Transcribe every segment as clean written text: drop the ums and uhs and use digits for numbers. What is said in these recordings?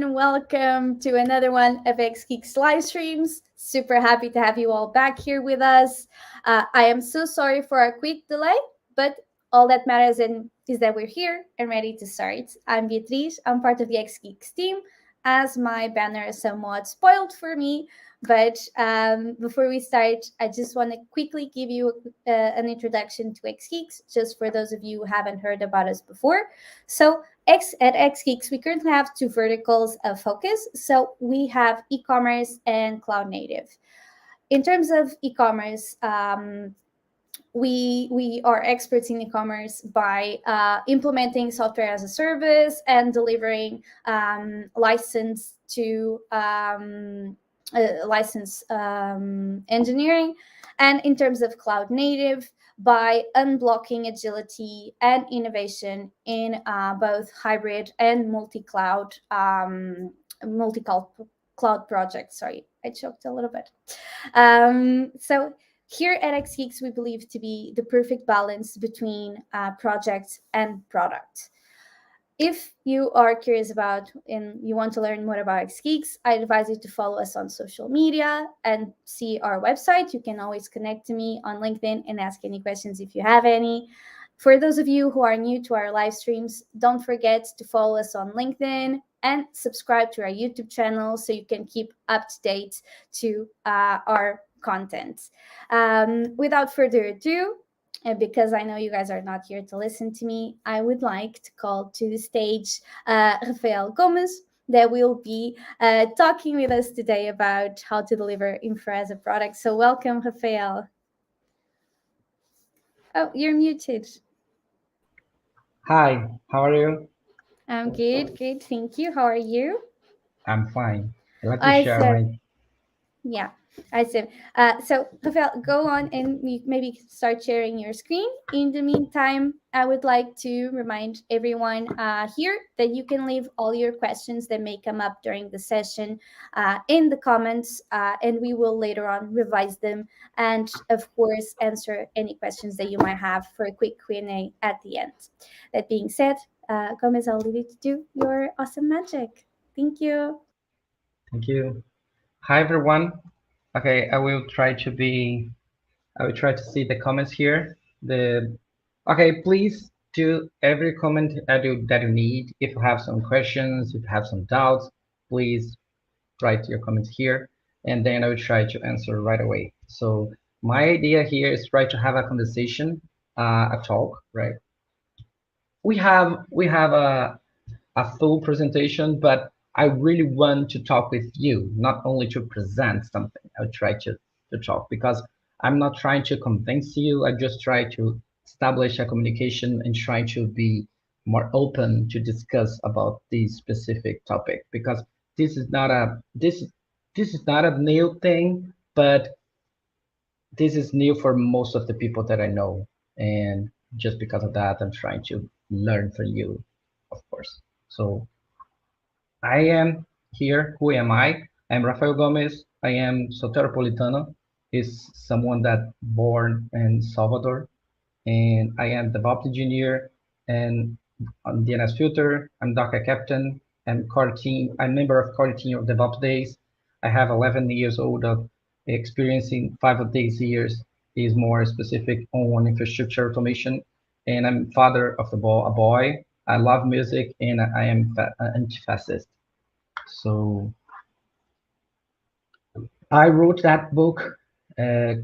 everyone. Welcome to another one of xgeeks live streams. Super happy to have you all back here with us. I am so sorry for a quick delay, but all that matters is that we're here and ready to start. I'm Beatriz. I'm part of the xgeeks team, as my banner is somewhat spoiled for me. But before we start, I just want to quickly give you an introduction to xgeeks, just for those of you who haven't heard about us before. So at xgeeks, we currently have two verticals of focus. So we have e-commerce and cloud native. In terms of e-commerce, we are experts in e-commerce by implementing software as a service and delivering license engineering. And in terms of cloud native, by unblocking agility and innovation in both hybrid and multi-cloud cloud projects. Sorry, I choked a little bit. So here at xgeeks, we believe to be the perfect balance between project and product. If you are curious about and you want to learn more about xgeeks, I advise you to follow us on social media and see our website. You can always connect to me on LinkedIn and ask any questions if you have any. For those of you who are new to our live streams, don't forget to follow us on LinkedIn and subscribe to our YouTube channel so you can keep up to date to our content. Without further ado, and because I know you guys are not here to listen to me, I would like to call to the stage Rafael Gomez, that will be talking with us today about how to deliver Infra as a product. So welcome, Rafael. Oh, you're muted. Hi, how are you? I'm good, thank you. How are you? I'm fine. I'd like to share my... Yeah, I see. So, Rafael, go on and maybe start sharing your screen. In the meantime, I would like to remind everyone here that you can leave all your questions that may come up during the session in the comments, and we will later on revise them and, of course, answer any questions that you might have for a quick Q&A at the end. That being said, Gomez, I'll leave you to do your awesome magic. Thank you. Thank you. Hi, everyone. Okay, I will try to see the comments here. Okay, please do every comment that you need. If you have some questions, if you have some doubts, please write your comments here, and then I will try to answer right away. So my idea here is try to have a conversation, a talk, right? We have a full presentation, but I really want to talk with you, not only to present something. I'll try to talk because I'm not trying to convince you. I just try to establish a communication and try to be more open to discuss about this specific topic, because this is not a new thing, but this is new for most of the people that I know. And just because of that, I'm trying to learn from you, of course. So I am here. Who am I? I'm Rafael Gomez. I am Soteropolitano. Is someone that born in Salvador, and I am DevOps engineer and on DNS filter. I'm Docker captain. I'm core team. I'm member of core team of DevOps days. I have 11 years old of experience. In 5 of these years is more specific on infrastructure automation, and I'm father of a boy. I love music, and I am anti-fascist. So I wrote that book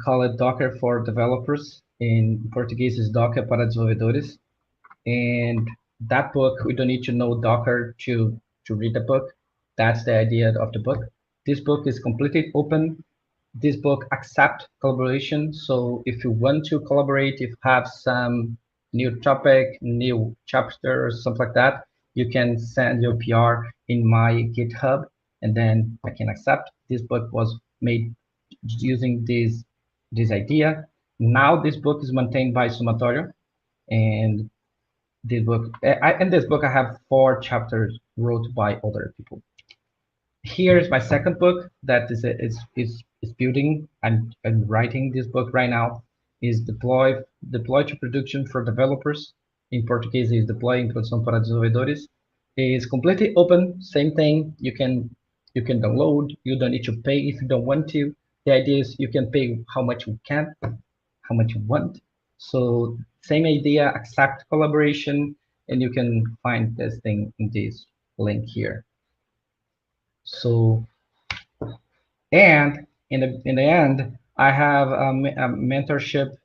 called Docker for Developers. In Portuguese is Docker para Desenvolvedores. And that book, we don't need to know Docker to read the book. That's the idea of the book. This book is completely open. This book accepts collaboration. So if you want to collaborate, if you have some new topic, new chapter, or something like that, you can send your PR in my GitHub, and then I can accept. This book was made using this idea. Now this book is maintained by Sumatorio, and this book, in this book, I have 4 chapters wrote by other people. Here's my second book that is building. I'm writing this book right now. Is deploy to production for developers. In Portuguese is deploy em produção para desenvolvedores. It's completely open, same thing. You can download. You don't need to pay if you don't want to. The idea is you can pay how much you can, how much you want. So same idea, accept collaboration, and you can find this thing in this link here. So, and in the end, I have a mentorship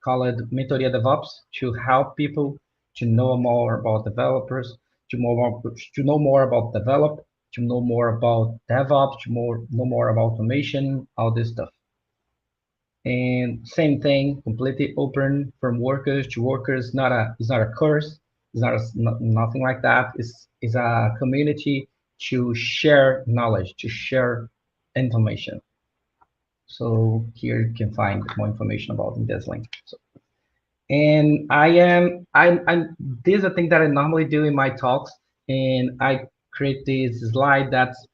called Mentoria DevOps to help people to know more about developers, to know more about develop, to know more about DevOps, know more about automation, all this stuff. And same thing, completely open from workers to workers. It's not a course. It's nothing like that. It's a community to share knowledge, to share information. So here you can find more information about in this link. So, and I'm this is a thing that I normally do in my talks, and I create this slide that's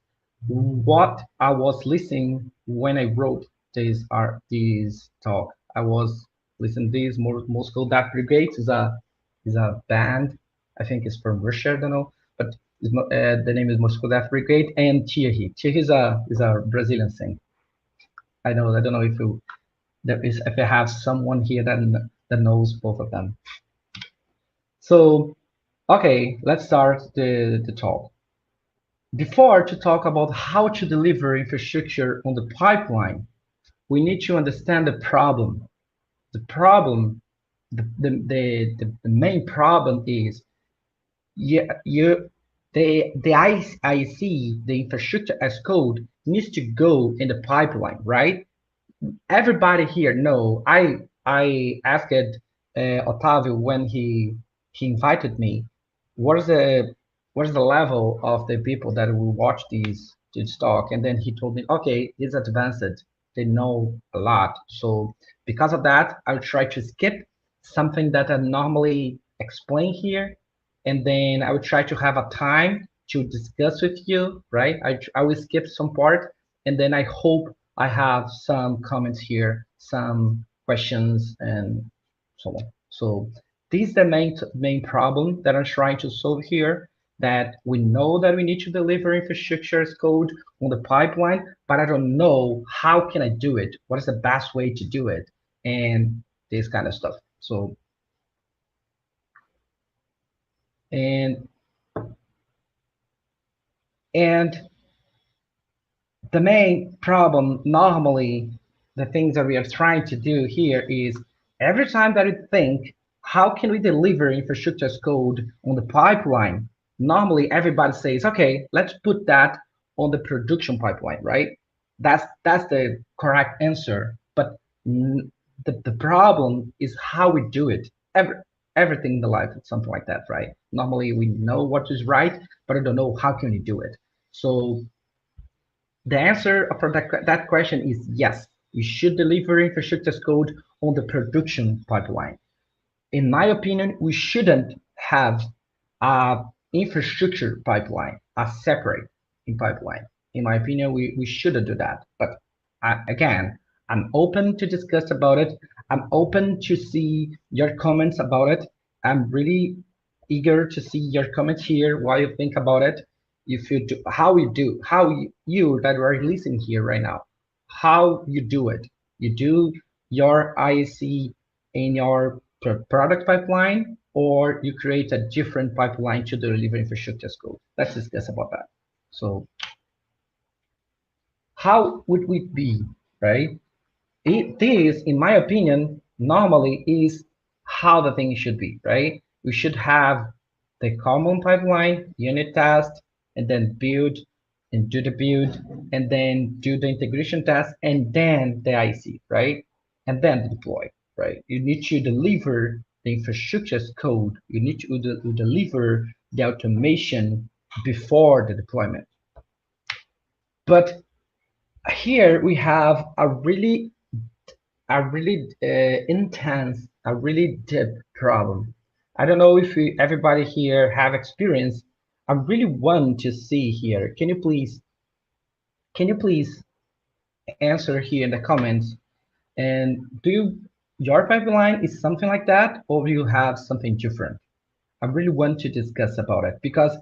what I was listening when I wrote this talk. I was listening this Moscow Death Brigade is a band. I think it's from Russia. I don't know, but the name is Moscow Death Brigade and Thierry. Thierry is a Brazilian thing. I don't know if I have someone here that knows both of them. So okay, let's start the talk. Before to talk about how to deliver infrastructure on the pipeline, we need to understand the problem. The problem, the main problem is the IC, the infrastructure as code needs to go in the pipeline, right? Everybody here know. I asked Otavio when he invited me, what is the level of the people that will watch this talk, and then he told me, okay, it's advanced. They know a lot. So because of that, I'll try to skip something that I normally explain here, and then I will try to have a time to discuss with you, right? I will skip some part, and then I hope I have some comments here, some questions, and so on. So this is the main problem that I'm trying to solve here. That we know that we need to deliver infrastructure as code on the pipeline, but I don't know how can I do it. What is the best way to do it, and this kind of stuff. So and and the main problem normally, the things that we are trying to do here is every time that we think how can we deliver infrastructure as code on the pipeline, normally everybody says, okay, let's put that on the production pipeline, right? That's the correct answer. But the problem is how we do it. Everything in the life is something like that, right? Normally we know what is right, but I don't know how can we do it. So the answer for that question is yes. You should deliver infrastructure as code on the production pipeline. In my opinion, we shouldn't have a infrastructure pipeline, a separate pipeline. In my opinion, we shouldn't do that. But again, I'm open to discuss about it. I'm open to see your comments about it. I'm really eager to see your comments here, what you think about it. If you do, how you that are listening here right now, how you do it. You do your IC in your product pipeline, or you create a different pipeline to deliver infrastructure as code. Let's discuss about that. So how would we be, right? This, in my opinion, normally is how the thing should be, right? We should have the common pipeline, unit test, and then build and do the build, and then do the integration test, and then the IC, right? And then the deploy, right? You need to deliver the infrastructure as code. You need to deliver the automation before the deployment. But here we have a really intense, a really deep problem. I don't know if everybody here have experience. I really want to see here. Can you please answer here in the comments? And your pipeline is something like that, or do you have something different? I really want to discuss about it because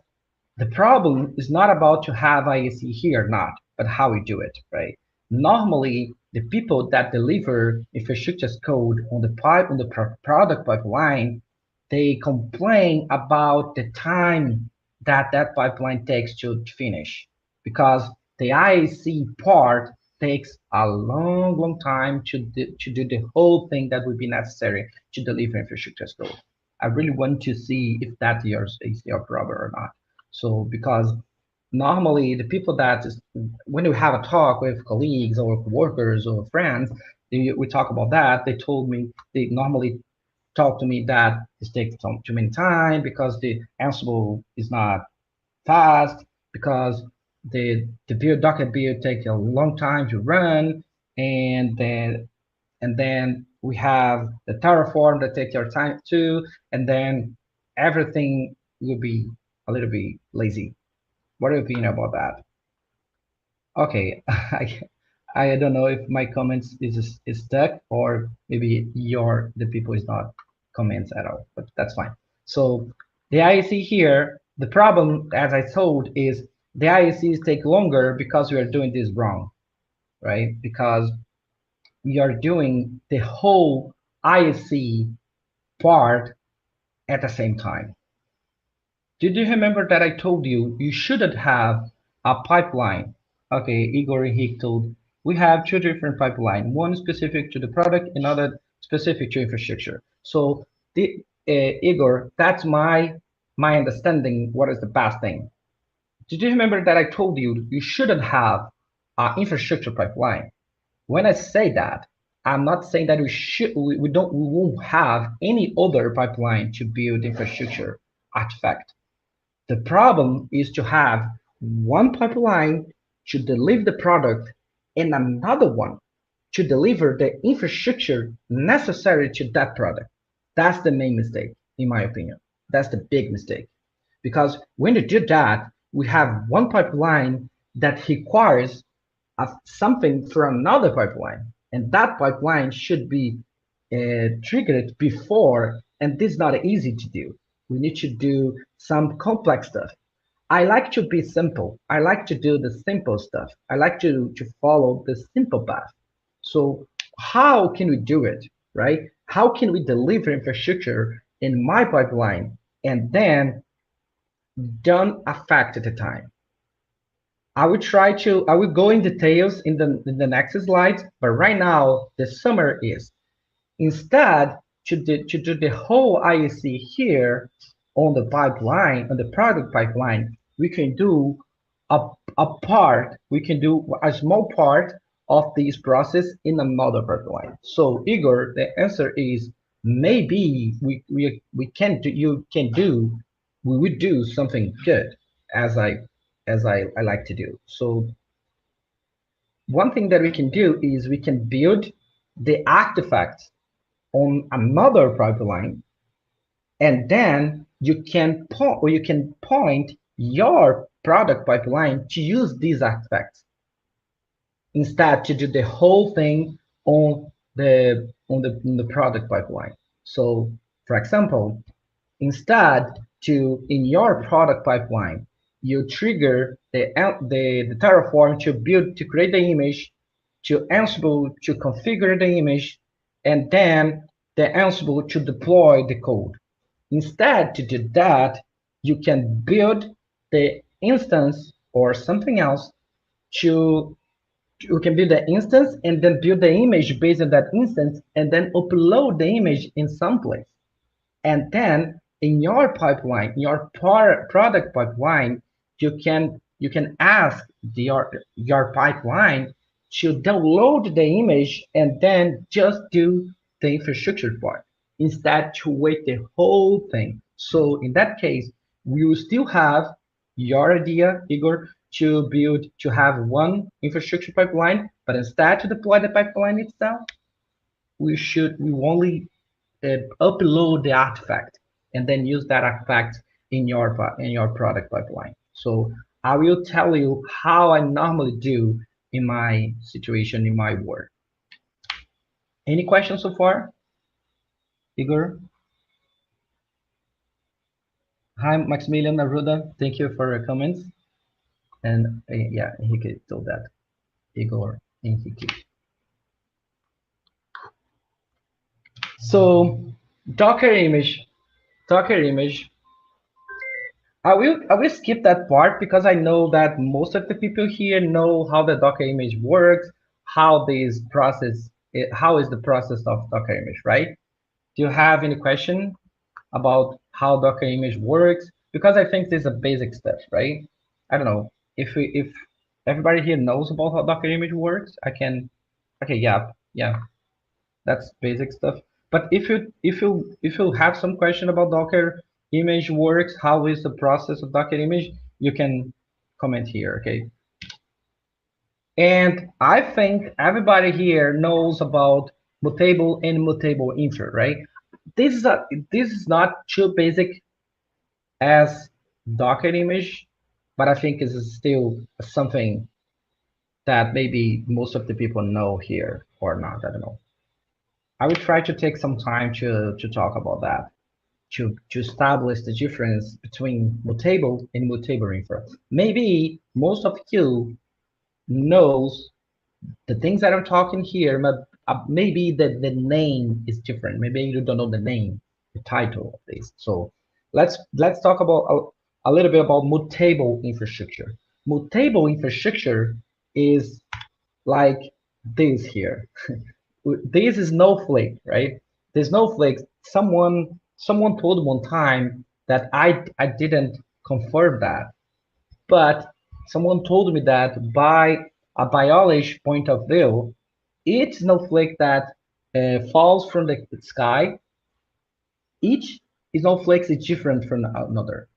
the problem is not about to have IAC here or not, but how we do it, right? Normally, the people that deliver infrastructure as code on the product pipeline, they complain about the time that that pipeline takes to finish because the IAC part takes a long, long time to do the whole thing that would be necessary to deliver infrastructure as code. I really want to see if that is your problem or not. So because normally the people that is, when we have a talk with colleagues or workers or friends, we talk about that. They told me they normally talk to me that it takes too many time because the Ansible is not fast because the build Docker build take a long time to run, and then we have the Terraform that takes your time too, and then everything will be a little bit lazy. What do you think about that? Okay, I don't know if my comments is stuck or maybe the people is not comments at all, but that's fine. So the IAC here, the problem, as I told, is the IACs take longer because we are doing this wrong, right? Because we are doing the whole IAC part at the same time. Did you remember that I told you you shouldn't have a pipeline? Okay, Igor and he told we have two different pipeline, one specific to the product, another specific to infrastructure. So Igor, that's my understanding. What is the best thing? Did you remember that I told you you shouldn't have an infrastructure pipeline? When I say that, I'm not saying that we won't have any other pipeline to build infrastructure artifact. The problem is to have one pipeline to deliver the product and another one to deliver the infrastructure necessary to that product. That's the main mistake, in my opinion. That's the big mistake. Because when you do that, we have one pipeline that requires something from another pipeline, and that pipeline should be triggered before, and this is not easy to do. We need to do some complex stuff. I like to be simple. I like to do the simple stuff. I like to follow the simple path. So how can we do it, right? How can we deliver infrastructure in my pipeline and then don't affect the time? I will go in details in the next slides, but right now the summary is instead to do the whole IEC here on the pipeline, on the product pipeline, we can do we can do a small part of this process in another pipeline. So Igor, the answer is maybe we can do we would do something good as I like to do. So one thing that we can do is we can build the artifacts on another pipeline, and then you can point your product pipeline to use these artifacts instead to do the whole thing on the product pipeline. So, for example, instead to in your product pipeline, you trigger the Terraform to build to create the image, to Ansible to configure the image, and then the Ansible to deploy the code. Instead, to do that, you can build the instance or something else to you can build the instance and then build the image based on that instance and then upload the image in some place. And then in your pipeline, in your product pipeline, you can ask your pipeline to download the image and then just do the infrastructure part instead to wait the whole thing. So in that case, we will still have your idea, Igor, to have one infrastructure pipeline, but instead to deploy the pipeline itself, we only upload the artifact and then use that artifact in your product pipeline. So I will tell you how I normally do in my situation in my work. Any questions so far, Igor? Hi, Maximilian Arruda. Thank you for your comments. And yeah, Enrique told that. Igor, Enrique. So, Docker image. Docker image. I will skip that part because I know that most of the people here know how the Docker image works, how this process, how is the process of Docker image, right? Do you have any question about how Docker image works? Because I think this is a basic step, right? I don't know if everybody here knows about how Docker image works. I can. Okay, yeah, that's basic stuff. But if you have some question about Docker image works, how is the process of Docker image, you can comment here, okay? And I think everybody here knows about mutable and mutable infra, right? This is not too basic as Docker image, but I think this is still something that maybe most of the people know here or not. I don't know. I will try to take some time to talk about that, to establish the difference between mutable and mutable infra. Maybe most of you knows the things that I'm talking here, but maybe the name is different. Maybe you don't know the name, the title of this. So let's talk about a little bit about mutable infrastructure. Mutable infrastructure is like this here. This is Snowflake, right? The Snowflake. Someone told one time that I didn't confirm that, but someone told me that by a biology point of view, each snowflake that falls from the sky, each snowflake is different from another.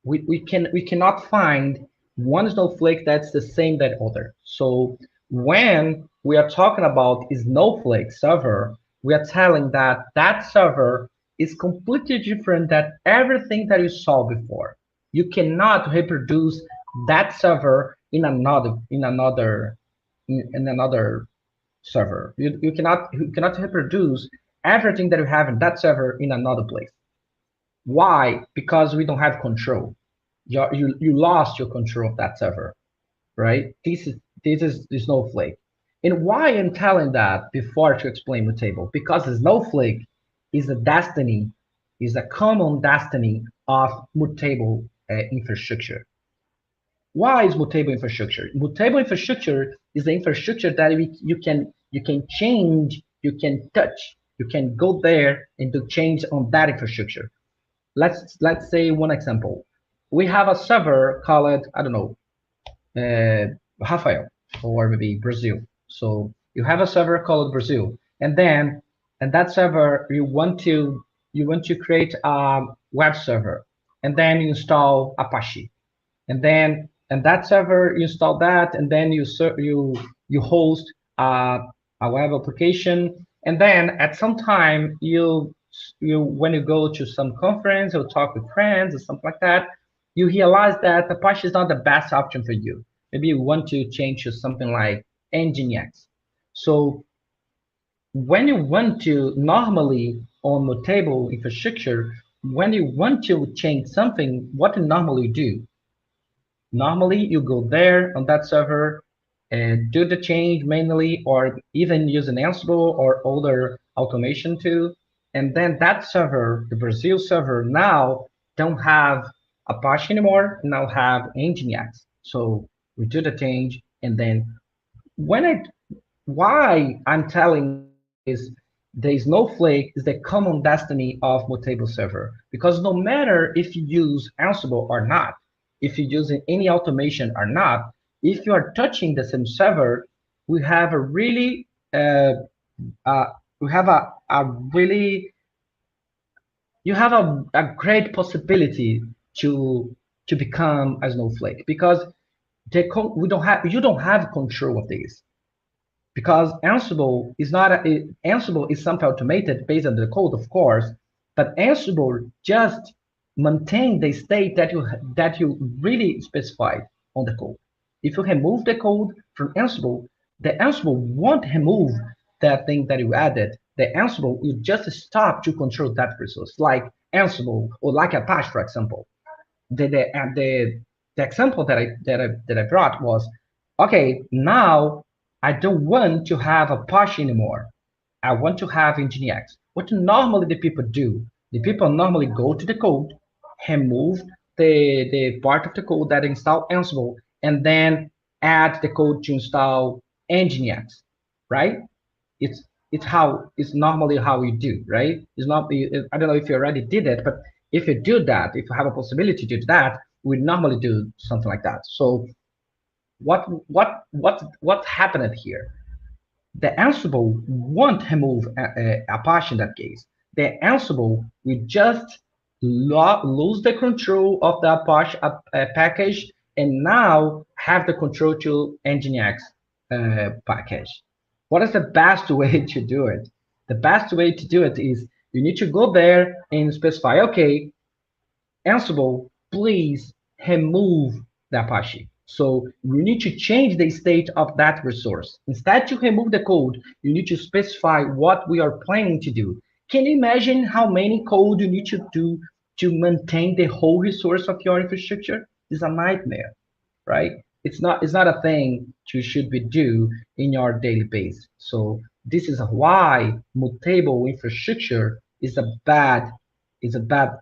We cannot find one snowflake that's the same that other. So when we are talking about snowflake server, we are telling that that server is completely different than everything that you saw before. You cannot reproduce that server in another server. You cannot reproduce everything that you have in that server in another place. Why? Because we don't have control. You lost your control of that server, right? This is the Snowflake. And why I'm telling that before to explain the table? Because the Snowflake is a destiny, is a common destiny of mutable infrastructure. Why is mutable infrastructure? Mutable infrastructure is the infrastructure that you can change, you can touch, you can go there and do change on that infrastructure. Let's say one example. We have a server called, I don't know, Rafael, or maybe Brazil. So you have a server called Brazil, and that server you want to create a web server, and then you install Apache, and that server you install that, and then you host a web application, and then at some time you when you go to some conference or talk with friends or something like that, you realize that Apache is not the best option for you. Maybe you want to change to something like nginx. So when you want to normally on the table infrastructure, when you want to change something, what you normally do? Normally, you go there on that server and do the change manually, or even use an Ansible or other automation tool. And then that server, the Brazil server, now don't have Apache anymore, now have Nginx. So we do the change, and then when it why I'm telling is the Snowflake is the common destiny of Mutable server, because no matter if you use Ansible or not, if you're using any automation or not, if you are touching the same server, we have a really uh, uh, we have a really you have a great possibility to become a Snowflake, because we don't have you don't have control of this, because Ansible is not Ansible is something automated based on the code, of course, but Ansible just maintain the state that you really specified on the code. If you remove the code from Ansible, the Ansible won't remove that thing that you added. The Ansible will just stop to control that resource, like Ansible or like Apache, for example. the example that I brought was, okay, now I don't want to have a push anymore. I want to have Nginx. What normally the people do? The people normally go to the code, remove the part of the code that install Ansible, and then add the code to install Nginx, right? It's it's normally how you do, right? It's not. I don't know if you already did it, but if you do that, if you have a possibility to do that, we normally do something like that. So what happened here? The Ansible won't remove Apache in that case. The Ansible will just lose the control of the Apache package and now have the control to Nginx package. What is the best way to do it? The best way to do it is you need to go there and specify, okay, Ansible, please remove the Apache. So you need to change the state of that resource. Instead to remove the code, you need to specify what we are planning to do. Can you imagine how many code you need to do to maintain the whole resource of your infrastructure? It's a nightmare, right? It's not a thing you should be do in your daily base. So this is why mutable infrastructure is a bad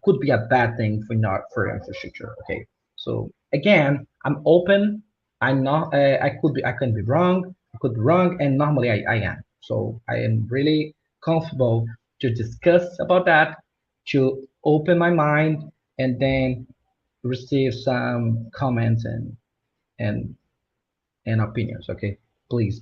could be a bad thing for not for infrastructure. Okay, so again, I'm open. I'm not. I can be wrong. I could be wrong, and normally I am. So I am really comfortable to discuss about that, to open my mind, and then receive some comments and and opinions. Okay, please,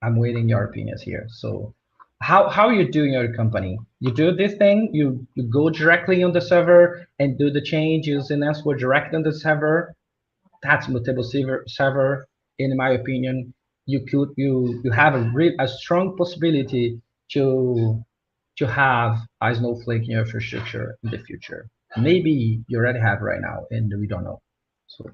I'm waiting your opinions here. So how you do in your company? You do this thing, you go directly on the server and do the changes and answer directly on the server. That's mutable server. In my opinion, you have a strong possibility to to have a snowflake in your infrastructure in the future. Maybe you already have right now and we don't know. So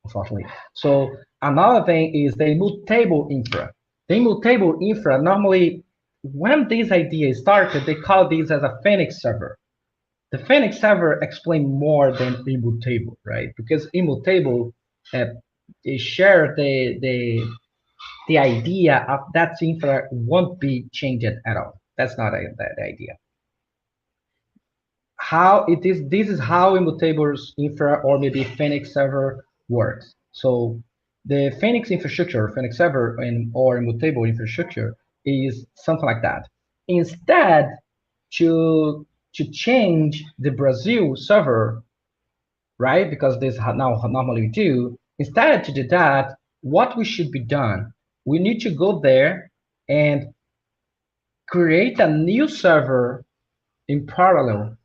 unfortunately. So another thing is the immutable infra. The immutable infra, normally when this idea started, they call this as a Phoenix server. The Phoenix server explain more than immutable, right? Because immutable uh, they share the idea of that infra won't be changed at all. That's not the idea. How it is This is how immutable's infra or maybe Phoenix server works. So the Phoenix infrastructure, Phoenix server or immutable infrastructure is something like that. Instead, to change the Brazil server, right? Because this now normally we do. Instead to do that, what we should be done, we need to go there and create a new server in parallel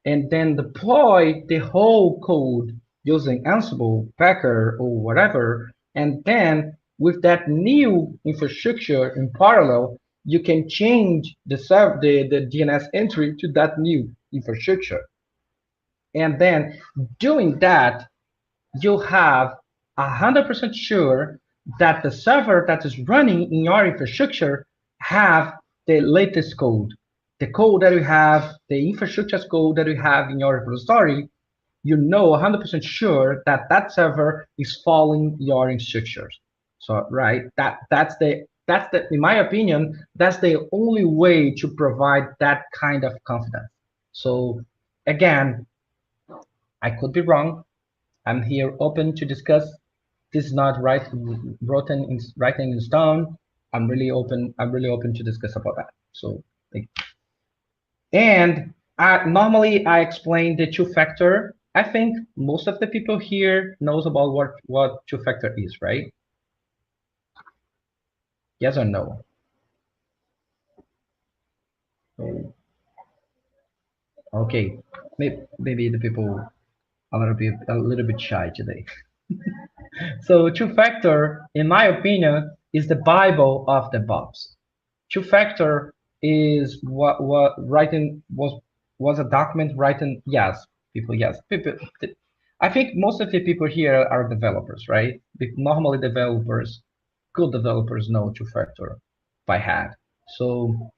and then deploy the whole code using Ansible, Packer, or whatever. And then with that new infrastructure in parallel, you can change the DNS entry to that new infrastructure. And then doing that, you have 100% sure that the server that is running in your infrastructure have the latest code. The code that you have, the infrastructure code that you have in your repository, you know 100% sure that that server is following your instructions. So, right, that's the in my opinion, that's the only way to provide that kind of confidence. So, again, I could be wrong. I'm here open to discuss. This is not writing in stone. I'm really open. I'm really open to discuss about that. So, and normally I explain the two-factor. I think most of the people here knows about what two-factor is, right? Yes or no? So, okay, maybe the people a little bit shy today. So two-factor, in my opinion, is the Bible of DevOps. Two-factor is what writing was a document written. Yes, people. I think most of the people here are developers, right? Normally developers, good developers know two-factor by heart. So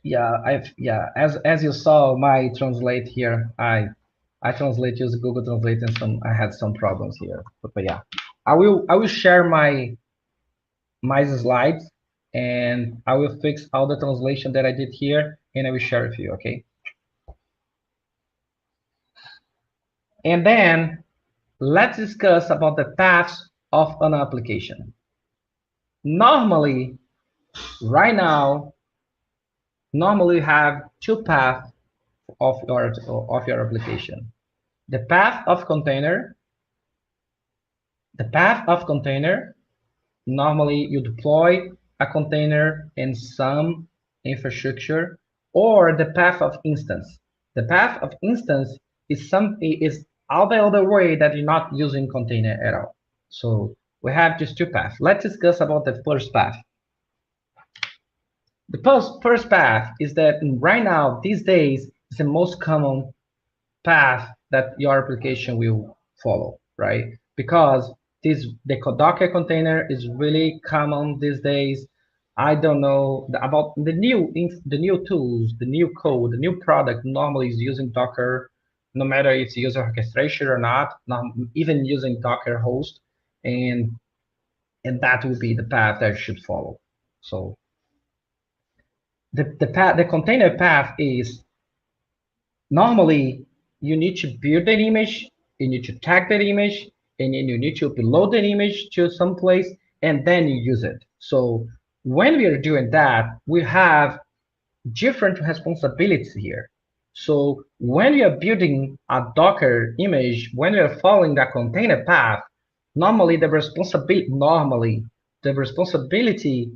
as you saw my translate here, I translate use Google Translate and I had some problems here. But yeah. I will share my slides and I will fix all the translation that I did here and I will share with you, okay? And then let's discuss about the paths of an application. Normally, right now, normally you have two paths of your application. The path of container, the path of container, normally you deploy a container in some infrastructure, or the path of instance. The path of instance is all the other way that you're not using container at all. So we have just two paths. Let's discuss about the first path. The first path is that right now, these days, is the most common path that your application will follow, right? Because the Docker container is really common these days. I don't know about the new tools, the new code, the new product normally is using Docker, no matter if it's user orchestration or not even using Docker host, and that will be the path that you should follow. So the container path is normally you need to build an image, you need to tag that image, and then you need to upload that image to some place, and then you use it. So when we are doing that, we have different responsibilities here. So when you are building a Docker image, when you are following that container path, normally the responsibility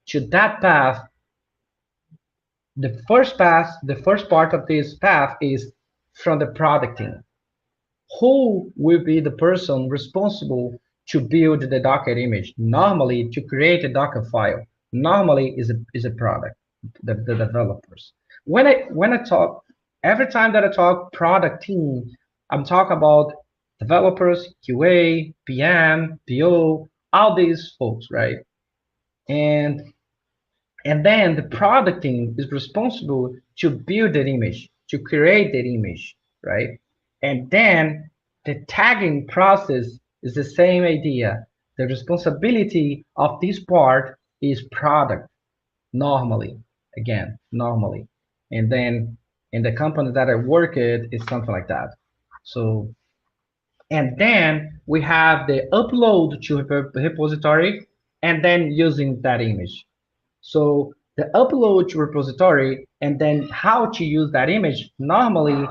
to that path, the first part of this path is from the product team. Who will be the person responsible to build the Docker image? Normally, to create a Docker file, normally is a product, the developers. When I talk, every time that I talk product team, I'm talking about developers, QA, PM, PO, all these folks, right? And and then the product team is responsible to build that image, to create that image, right? And then the tagging process is the same idea. The responsibility of this part is product, normally, again, normally. And then in the company that I work at, it's something like that. So, and then we have the upload to repository and then using that image. So the upload to repository and then how to use that image normally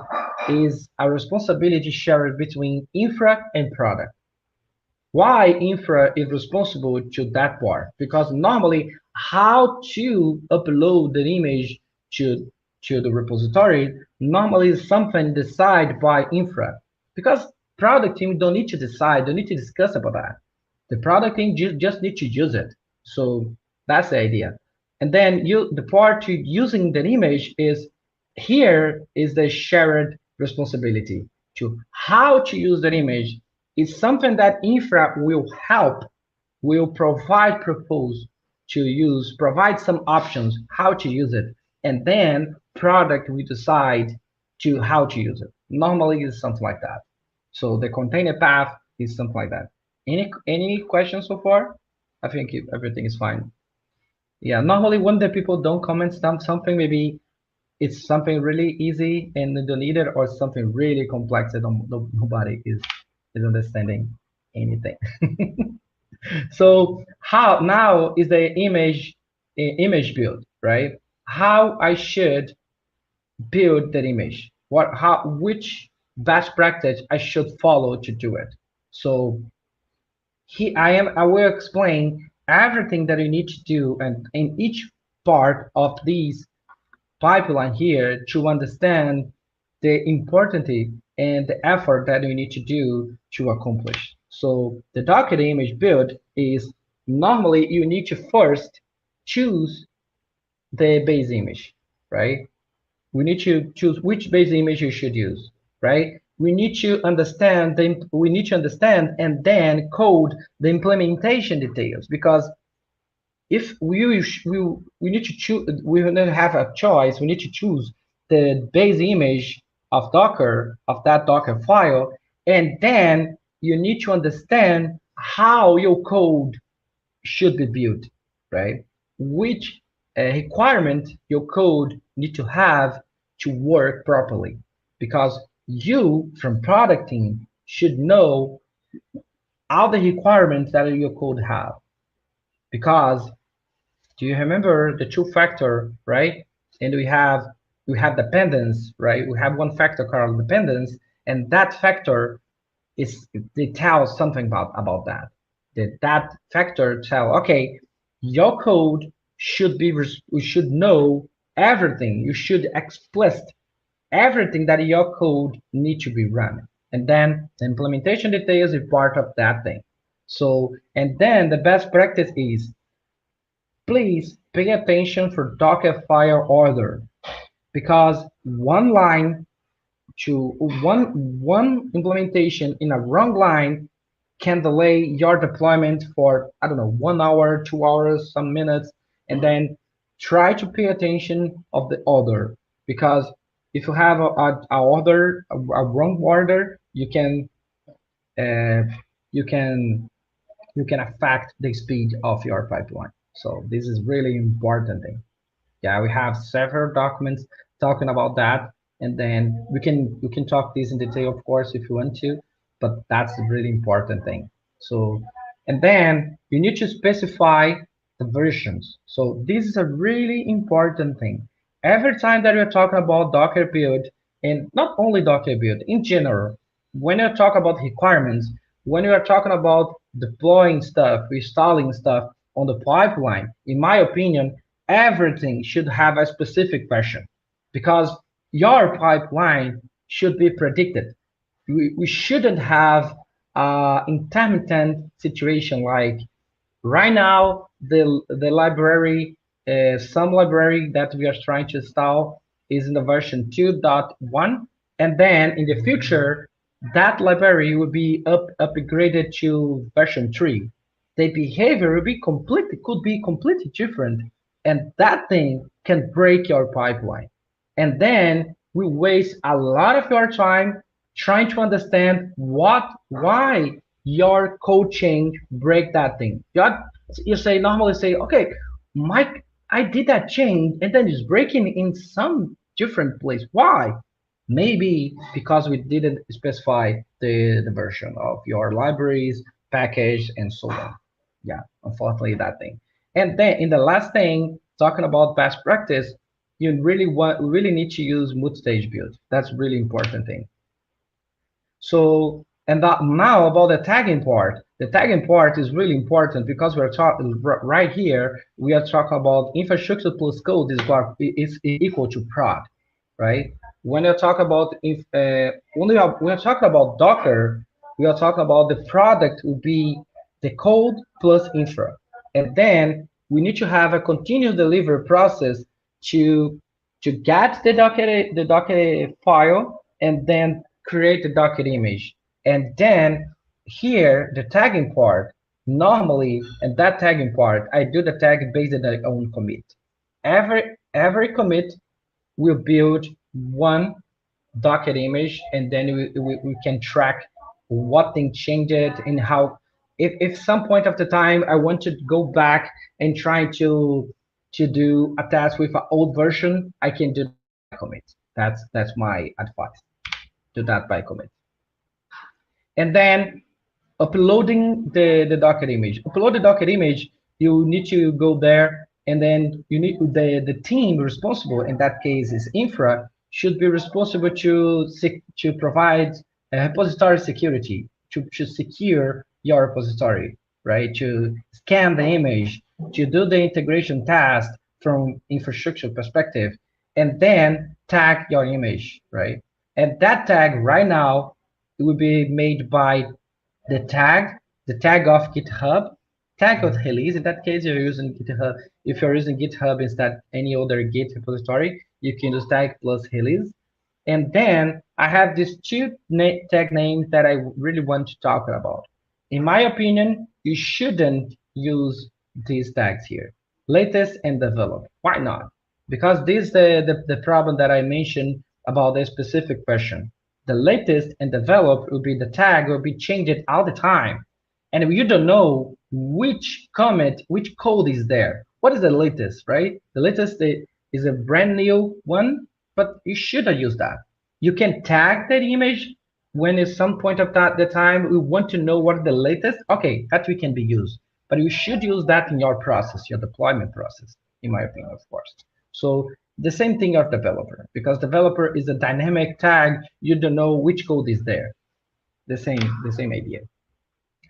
is a responsibility shared between infra and product. Why infra is responsible to that part? Because normally how to upload the image to the repository normally is something decided by infra. Because product team don't need to decide, don't need to discuss about that. The product team just need to use it. So that's the idea. And then the part to using the image is here is the shared responsibility to how to use that image is something that infra will help, will propose to use, provide some options how to use it, and then product will decide to how to use it. Normally it's something like that. So the container path is something like that. Any questions so far? I think everything is fine. Yeah, normally when the people don't comment something, maybe it's something really easy and they don't need it, or something really complex that nobody is understanding anything. So how now is the image build, right? How I should build that image? Which best practice I should follow to do it? So I will explain everything that you need to do and in each part of these pipeline here to understand the importance and the effort that you need to do to accomplish. So the Docker image build is normally you need to first choose the base image, right? We need to choose which base image you should use, right? We need to understand and then code the implementation details, because if we need to choose, we don't have a choice. We need to choose the base image of Docker, of that Docker file, and then you need to understand how your code should be built, right? Which requirement your code need to have to work properly, because you from product team should know all the requirements that your code have. Because do you remember the two factor, right? And we have dependence, right? We have one factor called dependence, and that factor is, they tell something about that. That factor tell, okay, your code should be, we should know everything. You should explicit everything that your code need to be run, and then the implementation details is part of that thing. So, and then the best practice is, please pay attention for Docker file order, because one line to one implementation in a wrong line can delay your deployment for, I don't know, 1 hour, 2 hours, some minutes, and then try to pay attention of the order, because if you have a order, a wrong order, uh, you can you can affect the speed of your pipeline. So this is really important thing. Yeah, we have several documents talking about that, and then we can talk this in detail, of course, if you want to, but that's a really important thing. So, and then you need to specify the versions. So this is a really important thing. Every time that you're talking about Docker build, and not only Docker build, in general, when you talk about requirements, when you are talking about deploying stuff, installing stuff on the pipeline, in my opinion, everything should have a specific version, because your pipeline should be predicted. We shouldn't have intermittent situation like right now, the library, some library that we are trying to install is in the version 2.1, and then in the future, that library will be upgraded to version 3. The behavior will be completely could be completely different, and that thing can break your pipeline. And then we waste a lot of your time trying to understand why your code change break that thing. You say normally say, okay, Mike, I did that change and then it's breaking in some different place. Why? Maybe because we didn't specify the version of your libraries, package, and so on. Yeah, unfortunately that thing. And then in the last thing, talking about best practice, you really need to use multi-stage build. That's really important thing. So, and that now about the tagging part. The tagging part is really important because we're talking right here. We are talking about infrastructure plus code is equal to prod, right? When you talk about if when we're talking about Docker, we are talking about the product will be the code plus infra, and then we need to have a continuous delivery process to get the Docker file and then create the Docker image. And then here, the tagging part, normally, and that tagging part, I do the tag based on my own commit. Every commit will build one Docker image, and then we can track what thing changed and how. If some point of the time I want to go back and try to do a task with an old version, I can do that by commit. That's my advice. Do that by commit. And then uploading the Docker image. Upload the Docker image, you need to go there, and then you need the team responsible, in that case is Infra, should be responsible to provide repository security, to secure your repository, right? To scan the image, to do the integration task from infrastructure perspective, and then tag your image, right? And that tag right now, it will be made by the tag, the tag of GitHub, tag of release. In that case, you're using GitHub. If you're using GitHub instead any other Git repository, you can use tag plus release. And then I have these two tag names that I really want to talk about. In my opinion, you shouldn't use these tags here. latest and develop. Why not? Because this is the problem that I mentioned about the specific question. The latest and develop will be the tag will be changed all the time. And if you don't know which commit, which code is there, what is the latest, right? The latest is a brand new one, but you should use that. You can tag that image when at some point of that the time we want to know what the latest, okay, that we can be used. But you should use that in your process, your deployment process, in my opinion, of course. So the same thing of developer, because developer is a dynamic tag, you don't know which code is there. The same idea.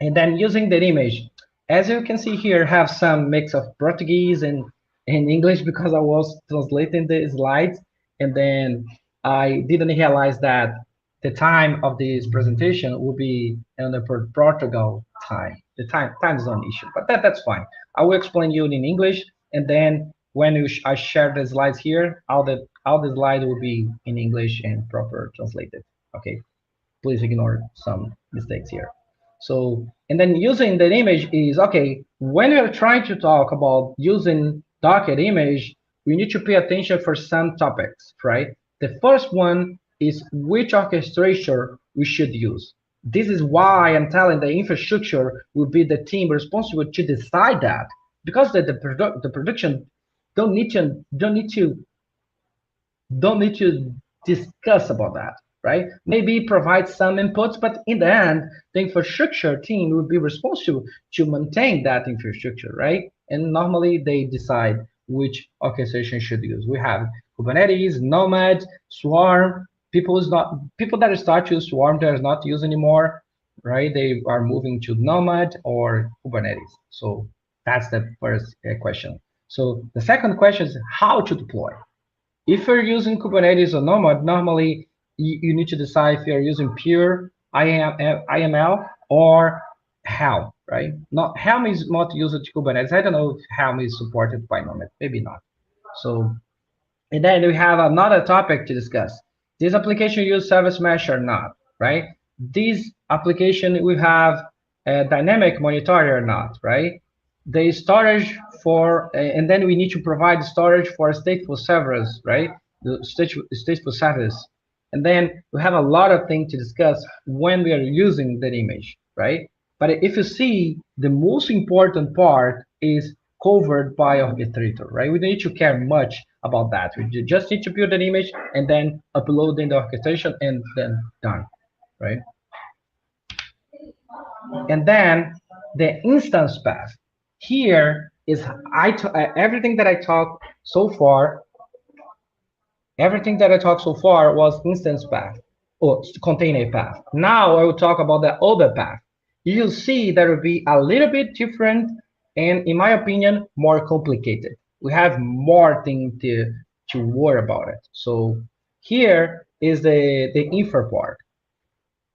And then using that image, as you can see here, have some mix of Portuguese and English because I was translating the slides, and then I didn't realize that the time of this presentation will be on the Portugal time. The time zone issue, but that's fine. I will explain you in English, and then when I share the slides here, all the slides will be in English and proper translated. Okay, please ignore some mistakes here. So, and then using that image is, okay, when you're trying to talk about using Docker image, we need to pay attention for some topics, right? The first one is which orchestration we should use. This is why I'm telling the infrastructure will be the team responsible to decide that, because the production don't need to discuss about that, right? Maybe provide some inputs, but in the end, the infrastructure team will be responsible to maintain that infrastructure, right? And normally they decide which orchestration should use. We have Kubernetes, Nomad, Swarm. People that start to use Swarm, they're not used anymore, right? They are moving to Nomad or Kubernetes. So that's the first question. So the second question is how to deploy. If you're using Kubernetes or Nomad, normally you need to decide if you're using pure IML or Helm, right? Not Helm is not used to Kubernetes. I don't know if Helm is supported by Nomad, maybe not. So, and then we have another topic to discuss. This application use service mesh or not, right? This application we have a dynamic monitor or not, right? The storage for, and then we need to provide storage for stateful servers, right? The stateful service. And then we have a lot of things to discuss when we are using that image, right? But if you see, the most important part is covered by orchestrator, right? We don't need to care much about that. We just need to build an image and then upload in the orchestration and then done, right? And then the instance path. Here is everything that I talked so far. Everything that I talked so far was instance path or container path. Now I will talk about the other path. You'll see that will be a little bit different and, in my opinion, more complicated. We have more things to worry about it. So here is the infra part.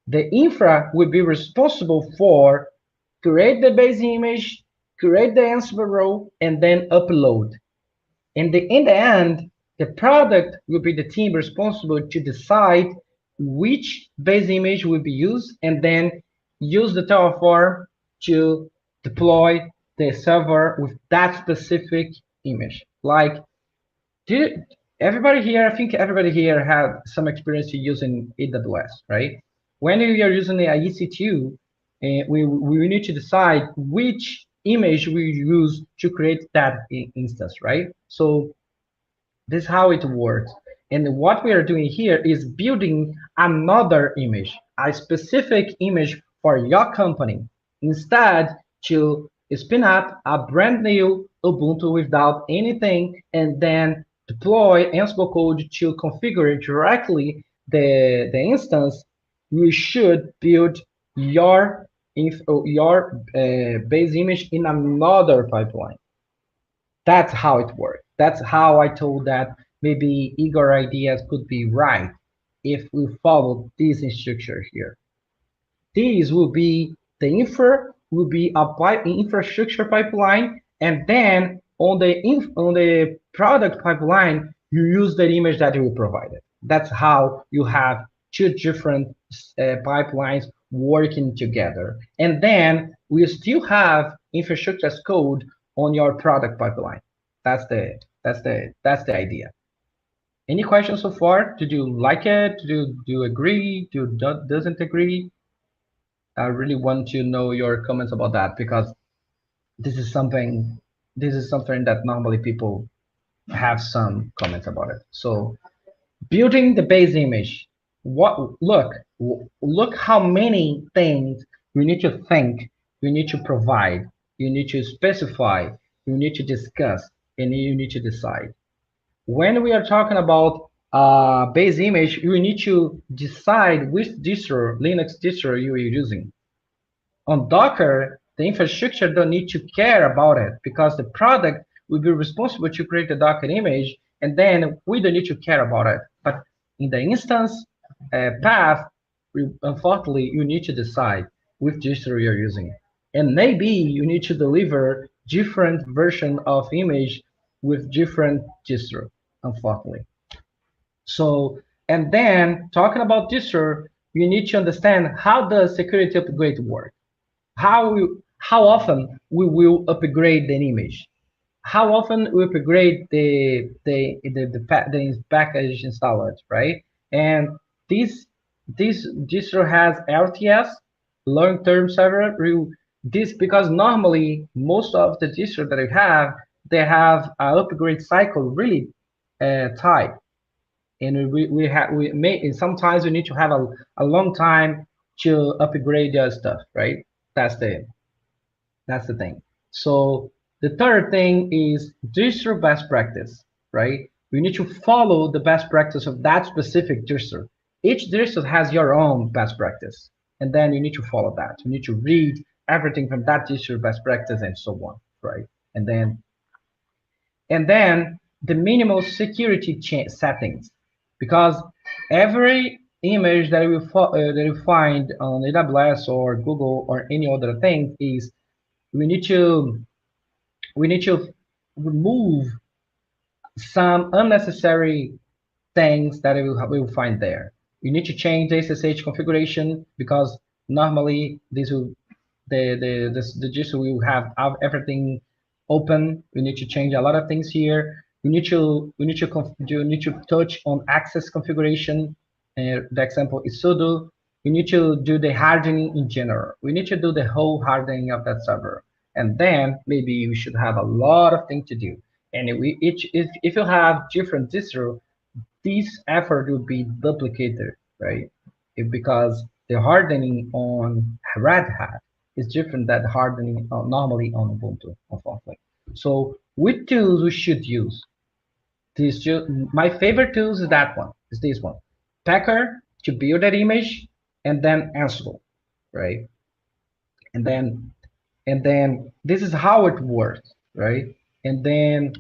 The infra will be responsible for create the base image, create the Ansible role, and then upload. In the end, the product will be the team responsible to decide which base image will be used and then use the Terraform to deploy the server with that specific image. Like, everybody here, I think everybody here had some experience using AWS, right? When we are using the EC2, we need to decide which image we use to create that instance, right? So this is how it works. And what we are doing here is building another image, a specific image for your company, instead to spin up a brand new Ubuntu without anything and then deploy Ansible code to configure directly the instance. We should build your base image in another pipeline. That's how it works. That's how I told that maybe Igor ideas could be right if we follow this structure here. These will be the infra will be applied in infrastructure pipeline, and then on the product pipeline, you use the image that you provided. That's how you have two different pipelines working together. And then we still have infrastructure as code on your product pipeline. That's the idea. Any questions so far? Did you like it? Do you agree? Doesn't agree? I really want to know your comments about that because this is something this is something that normally people have some comments about it. So building the base image. Look how many things you need to think, you need to provide, you need to specify, you need to discuss, and you need to decide. When we are talking about base image, you need to decide which distro, Linux distro you are using. On Docker, the infrastructure don't need to care about it because the product will be responsible to create the Docker image, and then we don't need to care about it. But in the instance path, unfortunately, you need to decide which distro you're using. And maybe you need to deliver different version of image with different distro, unfortunately. So, and then talking about distro, you need to understand how does security upgrade work, how often we will upgrade an image, how often we upgrade the package installed, right? And this this distro has LTS, long-term server. This because normally most of the distro that we have, they have an upgrade cycle really tight, and we may and sometimes we need to have a long time to upgrade their stuff, right? That's the that's the thing. So the third thing is distro best practice, right? You need to follow the best practice of that specific distro. Each distro has your own best practice, and then you need to follow that. You need to read everything from that distro best practice and so on, right? And then the minimal security settings, because every image that you find on AWS or Google or any other thing is we need to we need to remove some unnecessary things that we will find there. You need to change the SSH configuration because normally this will the GISO will have everything open. We need to change a lot of things here. You need to touch on access configuration. The example is sudo. We need to do the hardening in general. We need to do the whole hardening of that server, and then maybe we should have a lot of things to do. And if you have different distro, this effort would be duplicated, right? Because the hardening on Red Hat is different than hardening normally on Ubuntu, unfortunately. So which tools we should use? My favorite tools is that one, is this one. Packer to build that image, and then Ansible, right? And then this is how it works, right? And then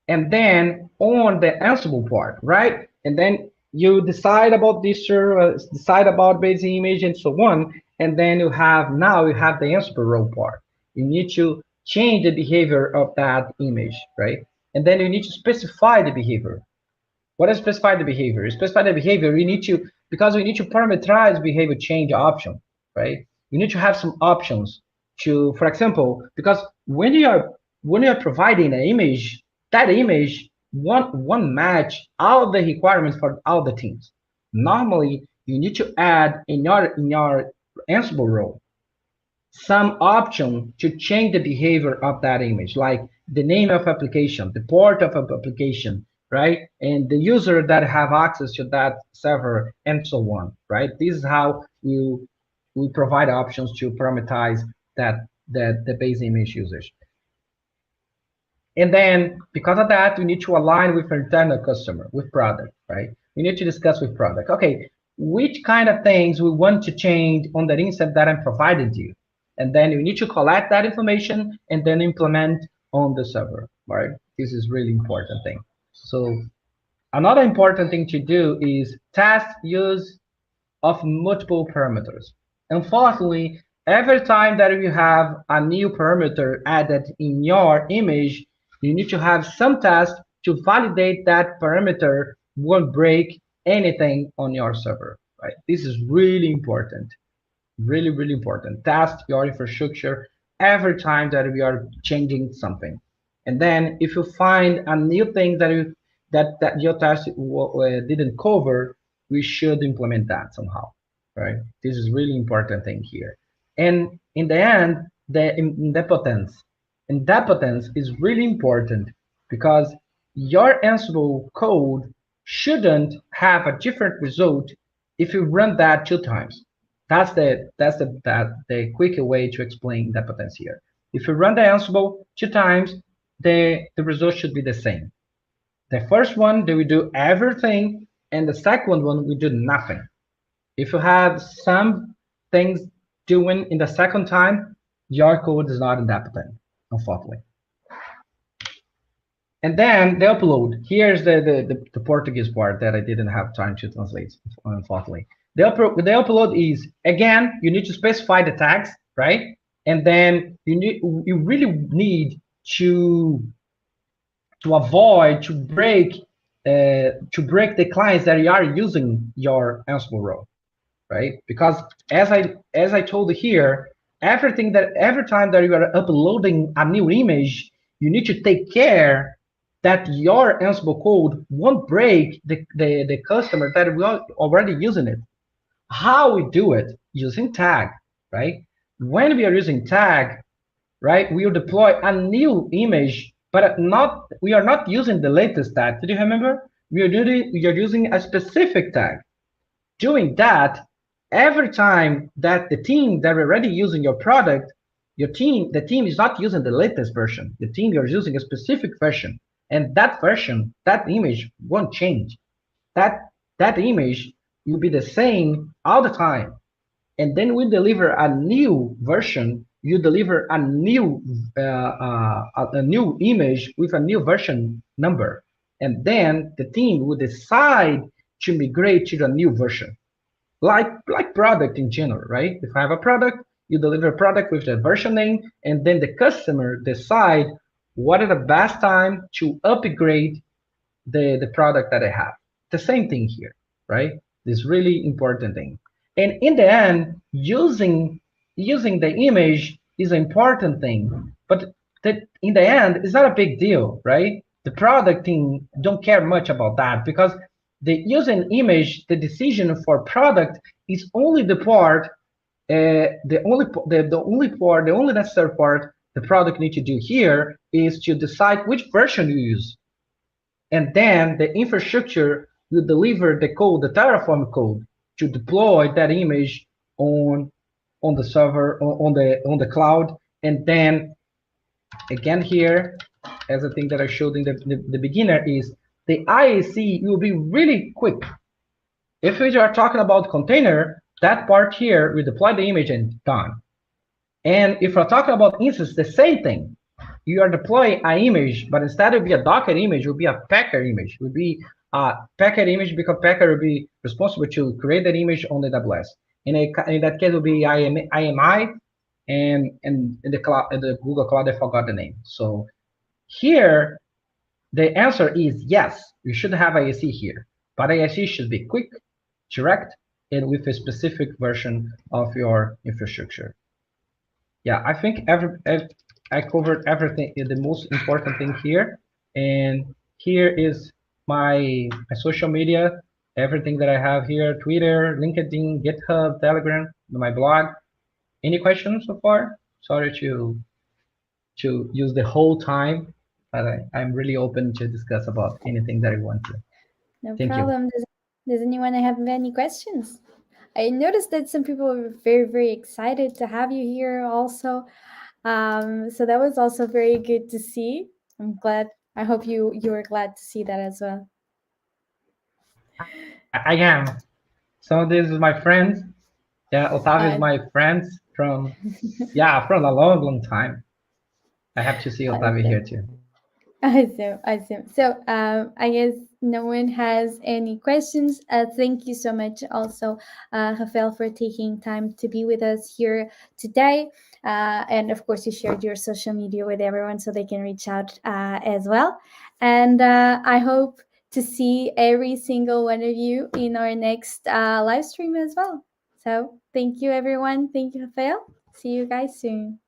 on the Ansible part, right? And then you decide about this decide about base image and so on, and then you have the Ansible row part. You need to change the behavior of that image, right? And then you need to specify the behavior. What is specify the behavior? Specify the behavior. You need to because we need to parameterize behavior change option, right? You need to have some options to, for example, because when you are providing an image, that image one match all the requirements for all the teams. Normally, you need to add in your Ansible role some option to change the behavior of that image, like the name of application, the port of application, right? And the user that have access to that server and so on, right? This is how we provide options to parameterize the base image usage. And then because of that, we need to align with internal customer, with product, right? We need to discuss with product. Okay, which kind of things we want to change on the instance that I'm providing to you? And then you need to collect that information and then implement on the server, right? This is really important thing. So another important thing to do is test use of multiple parameters. Unfortunately, every time that you have a new parameter added in your image, you need to have some test to validate that parameter won't break anything on your server, right? This is really important, really, really important. Test your infrastructure every time that we are changing something. And then if you find a new thing that your task didn't cover, we should implement that somehow, right? This is really important thing here. And in the end, the independence is really important because your Ansible code shouldn't have a different result if you run that two times. That's the quicker way to explain independence here. If you run the Ansible two times, the result should be the same. The first one, they will do everything, and the second one will do nothing. If you have some things doing in the second time, your code is not independent, unfortunately. And then the upload. Here's the Portuguese part that I didn't have time to translate, unfortunately. The upload is, again, you need to specify the tags, right? And then you really need to avoid to break the clients that are using your Ansible role, right? Because as I told here, every time that you are uploading a new image, you need to take care that your Ansible code won't break the customer that we are already using it. How we do it? Using tag, right? When we are using tag, right, we will deploy a new image, but we are not using the latest tag. Did you remember? We are using a specific tag. Doing that, every time that the team that are already using your product, the team is not using the latest version. The team is using a specific version, and that version, that image won't change. That image will be the same all the time. And then we deliver a new version. You deliver a new image with a new version number, and then the team will decide to migrate to the new version, like product in general, right? If I have a product, you deliver a product with the version name, and then the customer decide what is the best time to upgrade the product that I have. The same thing here, right? This really important thing. And in the end, using the image is an important thing, but that in the end, it's not a big deal, right? The product team don't care much about that because the using image, the decision for product is only the part, the only necessary part the product need to do here is to decide which version you use, and then the infrastructure will deliver the code, the Terraform code, to deploy that image on the server, on the cloud. And then again here, as a thing that I showed in the beginner, is the IAC will be really quick. If we are talking about container, that part here, we deploy the image and done. And if we're talking about instance, the same thing. You are deploying an image, but instead of be a Docker image, it will be a Packer image. It will be a Packer image because Packer will be responsible to create that image on the AWS. In that case, it will be IMI, and in the cloud, the Google Cloud, I forgot the name. So here, the answer is yes, you should have IAC here, but IAC should be quick, direct, and with a specific version of your infrastructure. Yeah, I think I covered everything, the most important thing here. And here is my social media, everything that I have here: Twitter, LinkedIn, GitHub, Telegram, my blog. Any questions so far? Sorry to use the whole time, but I'm really open to discuss about anything that you want to. No Thank you. problem. Does anyone have any questions? I noticed that some people were very, very excited to have you here also. So that was also very good to see. I'm glad. I hope you were glad to see that as well. I am. So this is my friend. Yeah, Otavio is Uh, my friend from from a long, long time. I have to see Otavio here awesome. too. Awesome, awesome. So I guess no one has any questions. Thank you so much also, Rafael, for taking time to be with us here today. And of course, you shared your social media with everyone so they can reach out as well. And I hope to see every single one of you in our next live stream as well. So thank you, everyone. Thank you, Rafael. See you guys soon.